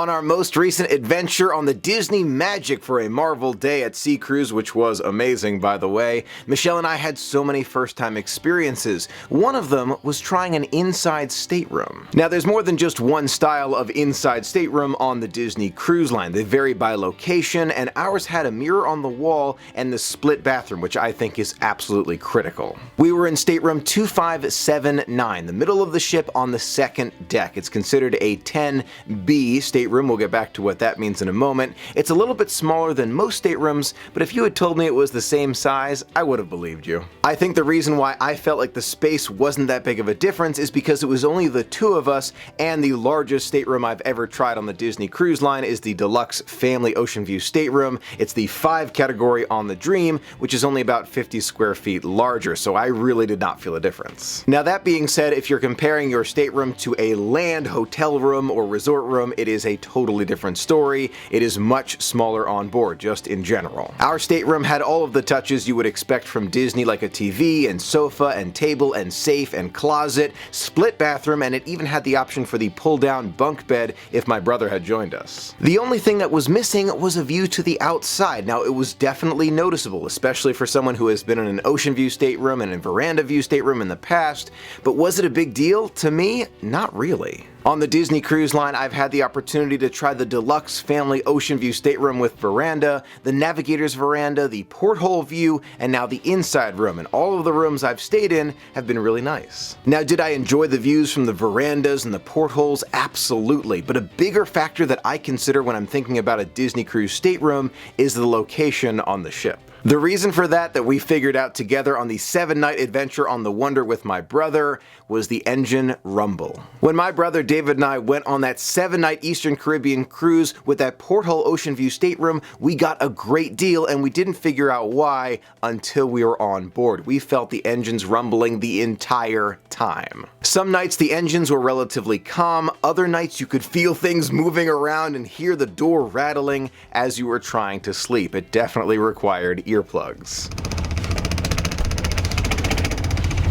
On our most recent adventure on the Disney Magic for a Marvel Day at Sea Cruise, which was amazing by the way, Michelle and I had so many first-time experiences. One of them was trying an inside stateroom. Now there's more than just one style of inside stateroom on the Disney Cruise Line. They vary by location, and ours had a mirror on the wall and the split bathroom, which I think is absolutely critical. We were in stateroom 2579, the middle of the ship on the second deck. It's considered a 10B stateroom. We'll get back to what that means in a moment. It's a little bit smaller than most staterooms, but if you had told me it was the same size, I would have believed you. I think the reason why I felt like the space wasn't that big of a difference is because it was only the two of us, and the largest stateroom I've ever tried on the Disney Cruise Line is the Deluxe Family Ocean View Stateroom. It's the 5 category on the Dream, which is only about 50 square feet larger, so I really did not feel a difference. Now that being said, if you're comparing your stateroom to a land hotel room or resort room, it is a totally different story. It is much smaller on board, just in general. Our stateroom had all of the touches you would expect from Disney, like a TV and sofa and table and safe and closet, split bathroom, and it even had the option for the pull-down bunk bed if my brother had joined us. The only thing that was missing was a view to the outside. Now it was definitely noticeable, especially for someone who has been in an ocean view stateroom and a veranda view stateroom in the past, but was it a big deal? To me, not really. On the Disney Cruise Line, I've had the opportunity to try the Deluxe Family Ocean View Stateroom with veranda, the Navigator's veranda, the porthole view, and now the inside room, and all of the rooms I've stayed in have been really nice. Now, did I enjoy the views from the verandas and the portholes? Absolutely, but a bigger factor that I consider when I'm thinking about a Disney Cruise stateroom is the location on the ship. The reason for that we figured out together on the 7-night adventure on the Wonder with my brother was the engine rumble. When my brother David and I went on that 7-night Eastern Caribbean cruise with that porthole ocean view stateroom, we got a great deal and we didn't figure out why until we were on board. We felt the engines rumbling the entire time. Some nights the engines were relatively calm, other nights you could feel things moving around and hear the door rattling as you were trying to sleep. It definitely required earplugs.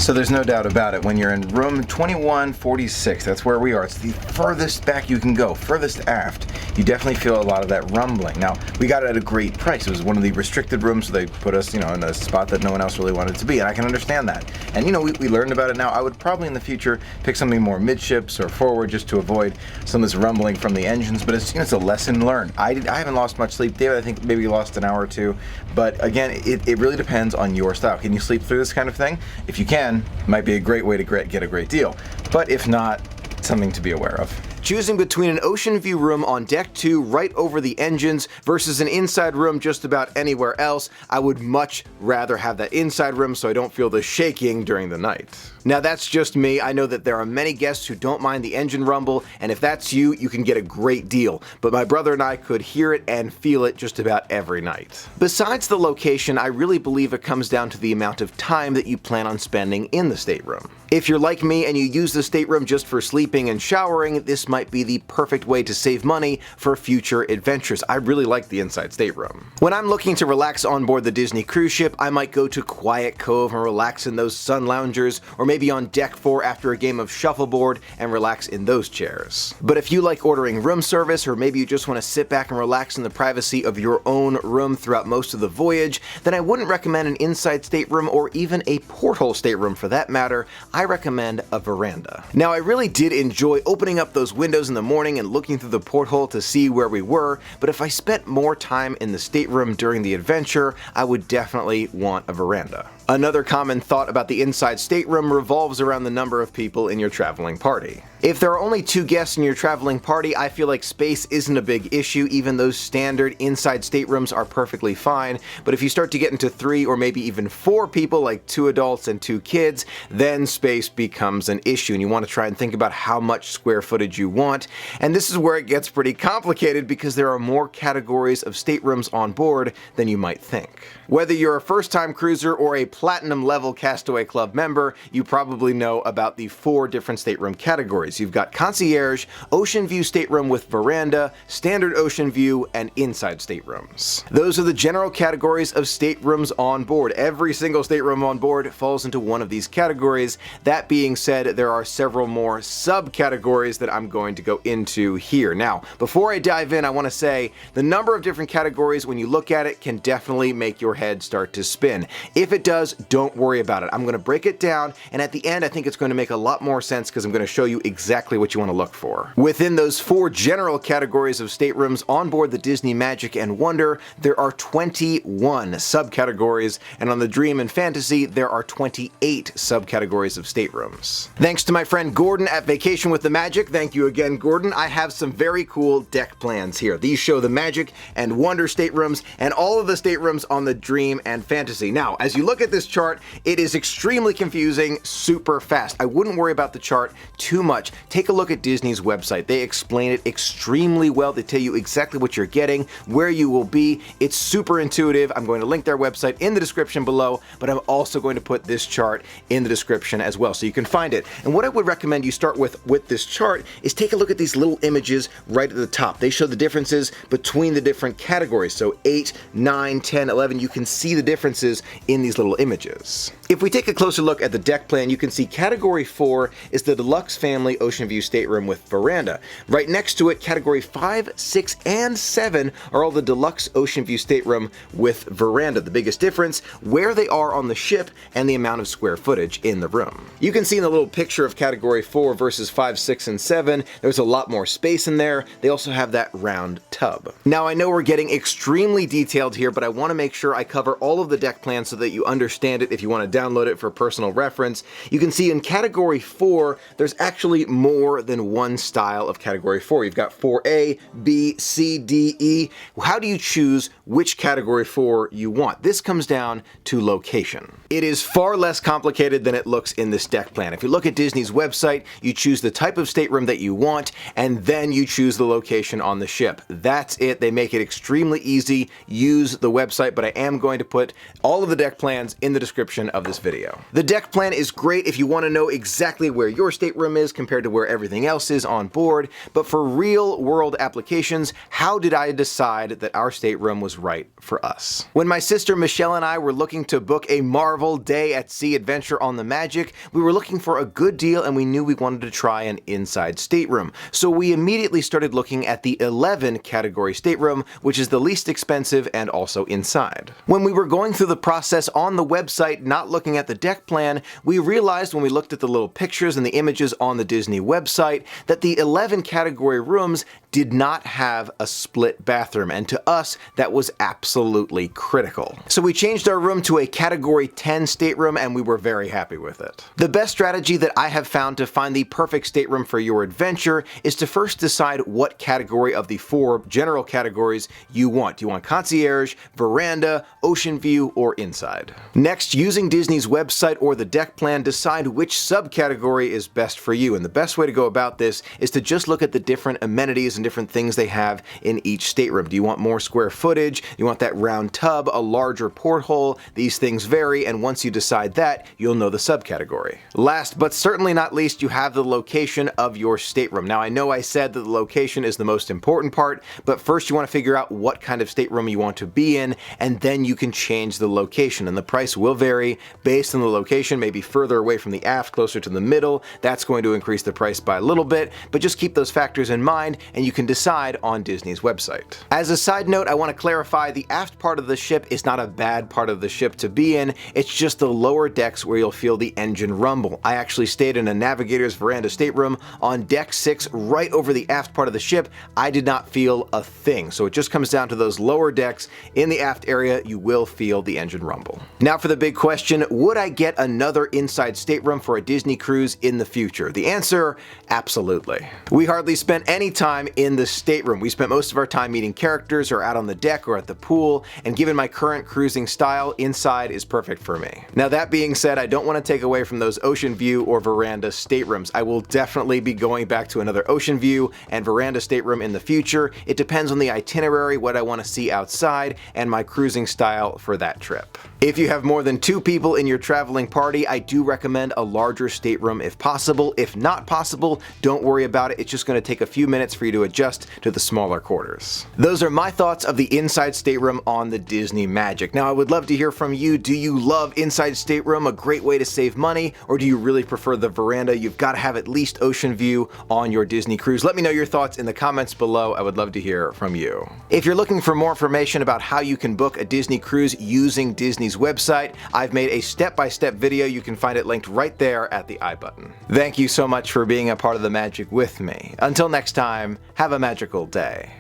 So there's no doubt about it, when you're in room 2146, that's where we are, it's the furthest back you can go, furthest aft, you definitely feel a lot of that rumbling. Now, we got it at a great price. It was one of the restricted rooms, so they put us, in a spot that no one else really wanted to be, and I can understand that. And we learned about it now. I would probably in the future pick something more midships or forward just to avoid some of this rumbling from the engines, but it's a lesson learned. I haven't lost much sleep. David, I think maybe lost an hour or two, but again, it really depends on your style. Can you sleep through this kind of thing? If you can, it might be a great way to get a great deal. But if not, something to be aware of. Choosing between an ocean view room on deck 2 right over the engines versus an inside room just about anywhere else, I would much rather have that inside room so I don't feel the shaking during the night. Now that's just me. I know that there are many guests who don't mind the engine rumble, and if that's you, you can get a great deal. But my brother and I could hear it and feel it just about every night. Besides the location, I really believe it comes down to the amount of time that you plan on spending in the stateroom. If you're like me and you use the stateroom just for sleeping and showering, this might be the perfect way to save money for future adventures. I really like the inside stateroom. When I'm looking to relax on board the Disney cruise ship, I might go to Quiet Cove and relax in those sun loungers, or maybe on deck 4 after a game of shuffleboard and relax in those chairs. But if you like ordering room service, or maybe you just want to sit back and relax in the privacy of your own room throughout most of the voyage, then I wouldn't recommend an inside stateroom or even a porthole stateroom for that matter. I recommend a veranda. Now I really did enjoy opening up those windows in the morning and looking through the porthole to see where we were, but if I spent more time in the stateroom during the adventure, I would definitely want a veranda. Another common thought about the inside stateroom revolves around the number of people in your traveling party. If there are only 2 guests in your traveling party, I feel like space isn't a big issue. Even those standard inside staterooms are perfectly fine, but if you start to get into 3 or maybe even 4 people, like 2 adults and 2 kids, then space becomes an issue, and you want to try and think about how much square footage you want. And this is where it gets pretty complicated because there are more categories of staterooms on board than you might think. Whether you're a first-time cruiser or a platinum level Castaway Club member, you probably know about the 4 different stateroom categories. You've got concierge, ocean view stateroom with veranda, standard ocean view, and inside staterooms. Those are the general categories of staterooms on board. Every single stateroom on board falls into one of these categories. That being said, there are several more subcategories that I'm going to go into here. Now, before I dive in, I want to say the number of different categories, when you look at it, can definitely make your head start to spin. If it does, don't worry about it. I'm going to break it down, and at the end, I think it's going to make a lot more sense because I'm going to show you exactly what you want to look for. Within those 4 general categories of staterooms on board the Disney Magic and Wonder, there are 21 subcategories, and on the Dream and Fantasy, there are 28 subcategories of staterooms. Thanks to my friend Gordon at Vacation with the Magic. Thank you again, Gordon. I have some very cool deck plans here. These show the Magic and Wonder staterooms and all of the staterooms on the Dream and Fantasy. Now, as you look at this chart, it is extremely confusing super fast. I wouldn't worry about the chart too much. Take a look at Disney's website. They explain it extremely well. They tell you exactly what you're getting, where you will be. It's super intuitive. I'm going to link their website in the description below, but I'm also going to put this chart in the description as well so you can find it. And what I would recommend you start with this chart is take a look at these little images right at the top. They show the differences between the different categories. So 8, 9, 10, 11, you can see the differences in these little images. If we take a closer look at the deck plan, you can see Category 4 is the Deluxe Family Ocean View Stateroom with veranda. Right next to it, Category 5, 6, and 7 are all the Deluxe Ocean View Stateroom with veranda. The biggest difference, where they are on the ship and the amount of square footage in the room. You can see in the little picture of Category 4 versus 5, 6, and 7, there's a lot more space in there. They also have that round tub. Now, I know we're getting extremely detailed here, but I want to make sure I cover all of the deck plans so that you understand it if you want to download it for personal reference. You can see in Category 4, there's actually more than one style of Category 4. You've got 4A, B, C, D, E. How do you choose which Category 4 you want? This comes down to location. It is far less complicated than it looks in this deck plan. If you look at Disney's website, you choose the type of stateroom that you want, and then you choose the location on the ship. That's it. They make it extremely easy. Use the website, but I am going to put all of the deck plans in the description of this video. The deck plan is great if you want to know exactly where your stateroom is compared to where everything else is on board, but for real world applications, how did I decide that our stateroom was right for us? When my sister Michelle and I were looking to book a Marvel Day at Sea adventure on the Magic, we were looking for a good deal and we knew we wanted to try an inside stateroom. So we immediately started looking at the 11 category stateroom, which is the least expensive and also inside. When we were going through the process on the website, not looking at the deck plan, we realized when we looked at the little pictures and the images on the Disney website that the 11 category rooms did not have a split bathroom, and to us, that was absolutely critical. So we changed our room to a Category 10 stateroom, and we were very happy with it. The best strategy that I have found to find the perfect stateroom for your adventure is to first decide what category of the 4 general categories you want. Do you want concierge, veranda, ocean view, or inside? Next, using Disney's website or the deck plan, decide which subcategory is best for you, and the best way to go about this is to just look at the different amenities and different things they have in each stateroom. Do you want more square footage? You want that round tub, a larger porthole? These things vary, and once you decide that, you'll know the subcategory. Last but certainly not least, you have the location of your stateroom. Now, I know I said that the location is the most important part, but first you want to figure out what kind of stateroom you want to be in, and then you can change the location, and the price will vary based on the location. Maybe further away from the aft, closer to the middle, that's going to increase the price by a little bit, but just keep those factors in mind, and you can decide on Disney's website. As a side note, I want to clarify the aft part of the ship is not a bad part of the ship to be in, it's just the lower decks where you'll feel the engine rumble. I actually stayed in a Navigator's Veranda stateroom on deck 6 right over the aft part of the ship. I did not feel a thing, so it just comes down to those lower decks. In the aft area, you will feel the engine rumble. Now for the big question, would I get another inside stateroom for a Disney cruise in the future? The answer, absolutely. We hardly spent any time in the stateroom. We spent most of our time meeting characters or out on the deck or at the pool, and given my current cruising style, inside is perfect for me. Now that being said, I don't want to take away from those ocean view or veranda staterooms. I will definitely be going back to another ocean view and veranda stateroom in the future. It depends on the itinerary, what I want to see outside, and my cruising style for that trip. If you have more than 2 people people in your traveling party, I do recommend a larger stateroom if possible. If not possible, don't worry about it. It's just going to take a few minutes for you to adjust to the smaller quarters. Those are my thoughts of the inside stateroom on the Disney Magic. Now, I would love to hear from you. Do you love inside stateroom, a great way to save money, or do you really prefer the veranda? You've got to have at least ocean view on your Disney cruise. Let me know your thoughts in the comments below. I would love to hear from you. If you're looking for more information about how you can book a Disney cruise using Disney's website, I've made a step-by-step video. You can find it linked right there at the I button. Thank you so much for being a part of the magic with me. Until next time, have a magical day.